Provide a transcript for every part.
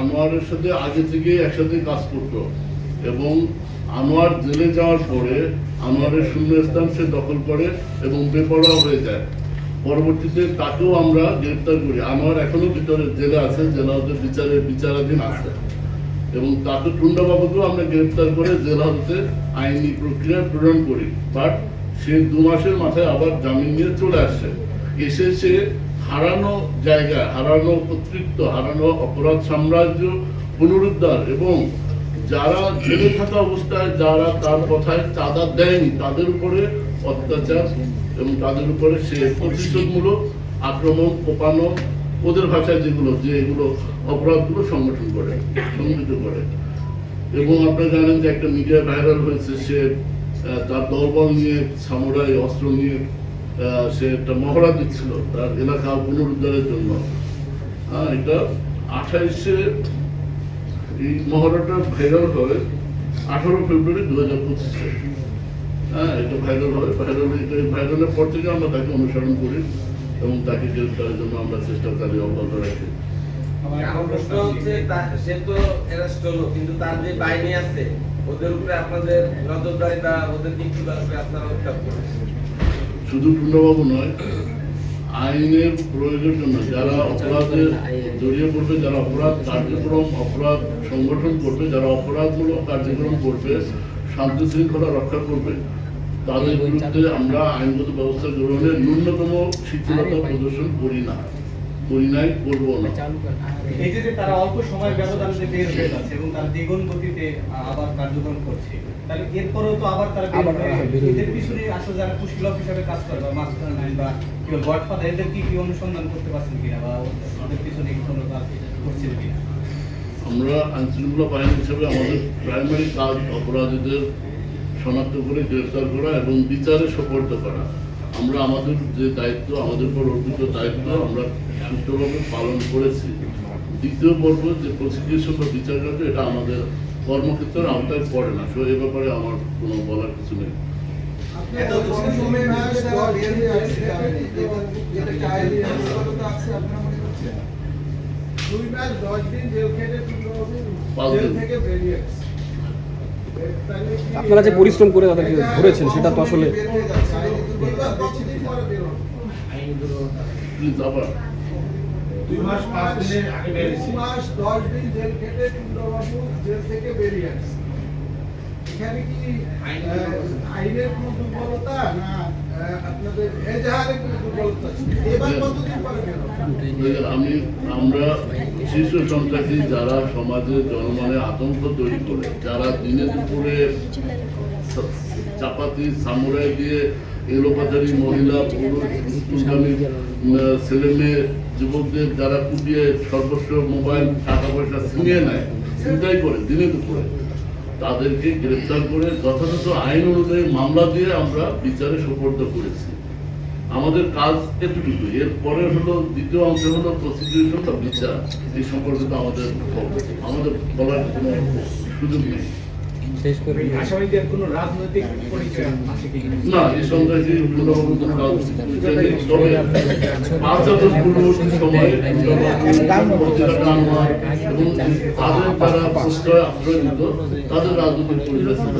আনোয়ারের সাথে আগে থেকে একসাথে কাজ করতো এবং আনোয়ার জেলে যাওয়ার পরে আনোয়ারের শূন্যস্থান সে দখল করে এবং বেপরোয়া হয়ে যায়। পরবর্তীতে তাকেও আমরা গ্রেপ্তার করি। আনোয়ার এখনো ভিতরে জেলে আছে, জেলা হতে বিচারাধীন আছে এবং তাকে টুন্ডাবাবুকেও আমরা গ্রেপ্তার করে জেলা হতে আইনি প্রক্রিয়া প্রেরণ করি। বাট সে 2 মাসের মাথায় আবার জামিন নিয়ে চলে আসে। এসে সে হারানো জায়গা, হারানো কর্তৃত্ব, হারানো অপরাধ সাম্রাজ্য পুনরুদ্ধার এবং যারা জেলে থাকা অবস্থায় যারা তার কথায় চাঁদা দেয়নি তাদের উপরে অত্যাচার এবং তাদের উপরে সে প্রতিশোধমূলক আক্রমণ, কোপানো, ওদের ভাষায় যেগুলো যে এগুলো অপরাধগুলো সংগঠিত করে। এবং আপনারা জানেন যে একটা মিডিয়ায় ভাইরাল হয়েছে, সে তার দলবল নিয়ে সামুরাই অস্ত্র নিয়ে সে একটা মহড়া দিচ্ছিল তার এলাকা পুনরুদ্ধারের জন্য। এটা 28-এ এই মহড়াটা ভাইরাল হয় 18 ফেব্রুয়ারি 2025-এ। এটা ভাইরাল হয়। ভাইরালের পর থেকে আমরা তাকে অনুসরণ করি এবং তাকে গ্রেফতারের জন্য আমরা চেষ্টা চালিয়ে অব্যাহত রাখি। সে তো অ্যারেস্ট হলো, কিন্তু তার যে বাহিনী আছে ওদের উপরে আপনাদের নজরদারি বা ওদের দিক থেকে আপনারা উত্তাপ করেছেন। শুধু টুন্ডাবাবু নয়, আইনের প্রয়োগের জন্য যারা অপরাধে জড়িয়ে পড়বে, যারা অপরাধ কার্যক্রম অপরাধ সংগঠন করবে, যারা অপরাধমূলক কার্যক্রম করবে, শান্তি শৃঙ্খলা রক্ষা করবে, তাদের বিরুদ্ধে আমরা আইনগত ব্যবস্থা গ্রহণের ন্যূনতম শিথিলতা প্রদর্শন করি নাই, করবো না। এই যে তারা অল্প সময়ের ব্যবধানে যে বের হয়ে যাচ্ছে এবং তারা দ্বিগুণ গতিতে আবার কার্যক্রম করছে, তাহলে এরপরেও তো আবার তারা এদের পিছনে আসলে যারা কুশীলভ হিসাবে কাজ করে বা মাস্টার মাইন্ড বা কেউ গডফাদার, এদের কি অনুসন্ধান করতে পারছেন কিনা বা ওদের পিছনে কোনো কাজ করছেন কিনা? আমরা আইনশৃঙ্খলা বাহিনী হিসেবে আমাদের প্রাইমারি কাজ অপরাধীদের শনাক্ত করে গ্রেফতার করা এবং বিচারে সোপর্দ করা। আমরা আমাদের যে দায়িত্ব, আমাদের উপর অর্পিত দায়িত্ব আমরা সুষ্ঠুভাবে পালন করেছি। দ্বিতীয় পর্ব যে প্রসিকিউশন বা বিচার কার্য, এটা আমাদের কর্মক্ষেত্রের আওতায় পড়ে না। সো এ ব্যাপারে আমার কোনো বলার কিছু নেই। আপনারা যে পরিশ্রম করে তাদেরকে ধরেছেন সেটা তো আসলে আবার 2 মাস 5 দিনের আগে বেরিয়েছে, 2 মাস 10 দিন জেল খেটে টুন্ডাবাবু জেল থেকে বেরিয়ে আসছে। এখানে কি আইনের কোনো দুর্বলতা না আপনাদের এজাহারের কোনো দুর্বলতা আছে? এবার কতদিন পরে বের হবে? আমরা শীর্ষ সন্ত্রাসী যারা সমাজে জনমনে আতঙ্ক তৈরি করে, যারা দিনে দুপুরে চাপাতি সামুরাই দিয়ে এলোপাতারি মহিলা, পুরুষ, স্কুলগামী ছেলে মেয়ে, যুবকদের যারা কুপিয়ে সর্বস্ব মোবাইল, টাকা পয়সা ছিনিয়ে নেয়, ছিনতাই করে দিনে দুপুরে, তাদেরকে গ্রেফতার করে যথাযথ আইন অনুযায়ী মামলা দিয়ে আমরা বিচারে সোপর্দ করেছি। আমাদের কাজ এতটুকু। এরপরে হলো দ্বিতীয় অংশ হলো প্রসিকিউশন বা বিচার। এই সম্পর্কে তো আমাদের বলার কোনো সুযোগ নেই। আসামিদের কোনো রাজনৈতিক পরিচয় আছে কি না, এই সন্ত্রাসী তবে 5 আগস্ট পূর্ববর্তী সময়ে এবং তাদের তারা প্রশ্রয় আশ্রয় দিত, তাদের রাজনৈতিক পরিচয় ছিল।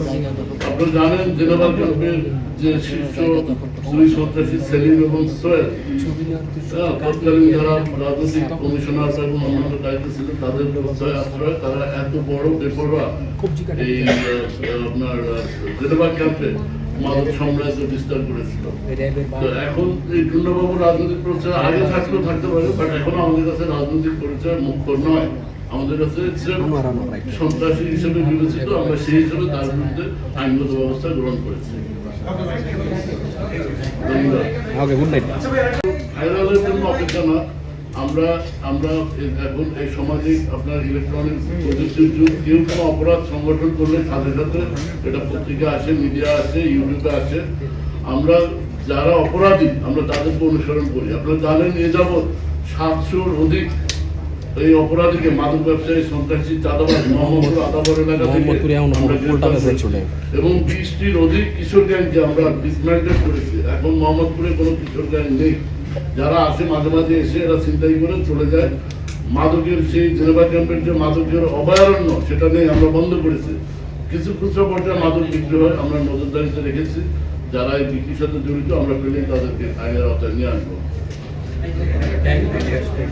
আপনারা জানেন জেনেভা ক্যাম্পের যে শীর্ষ 2 সন্ত্রাসী সেলিম এবং সোহেল, তৎকালীন যারা রাজনৈতিক কমিশনার এবং অন্যান্য দায়িত্ব ছিল, তাদের প্রশ্রয় আশ্রয় তারা এত বড় বেপরোয়া এই আপনার জেনেভা ক্যাম্পে মাদক সাম্রাজ্য বিস্তার করেছিল। তো এখন এই টুন্ডাবাবুর রাজনৈতিক পরিচয় আগে থাকতে পারে, বাট এখন আমাদের কাছে রাজনৈতিক পরিচয় মুখ্য নয়। আমাদের কাছে সন্ত্রাসী হিসেবে বিবেচিত, আমরা সেই হিসেবে তার বিরুদ্ধে আইনগত ব্যবস্থা গ্রহণ করেছি। ভাইরালের জন্য অপেক্ষা না, আমরা এখন এই সমাজে আপনার ইলেকট্রনিক প্রযুক্তির যুগ, কেউ কোনো অপরাধ সংগঠন করলে সাথে সাথে এটা পত্রিকা আসে, মিডিয়া আসে, ইউটিউবে আসে। আমরা যারা অপরাধী আমরা তাদেরকে অনুসরণ করি। আপনারা জানেন এ যাবৎ 700-র অধিক এই অপরাধীকে, মাদক ব্যবসায়ী, সন্ত্রাসী, চাঁদাবাজ মোহাম্মদপুর আদাবর এলাকা থেকে এবং 20টির অধিক কিশোর গ্যাংকে আমরা ডিসম্যান্টেল করেছি। এখন মোহাম্মদপুরে কোনো কিশোর গ্যাং নেই। যারা আসে মাঝে মাঝে এসে এরা ছিনতাই করে চলে যায়। মাদকের সেই জেনেভা ক্যাম্পের যে মাদকের অভয়ারণ্য সেটা নিয়ে আমরা বন্ধ করেছি। কিছু খুচরা পর্যায়ে মাদক বিক্রি হয়, আমরা নজরদারিতে রেখেছি। যারা এই বিক্রির সাথে জড়িত আমরা পেলেই তাদেরকে আইনের আওতায় নিয়ে আসবো।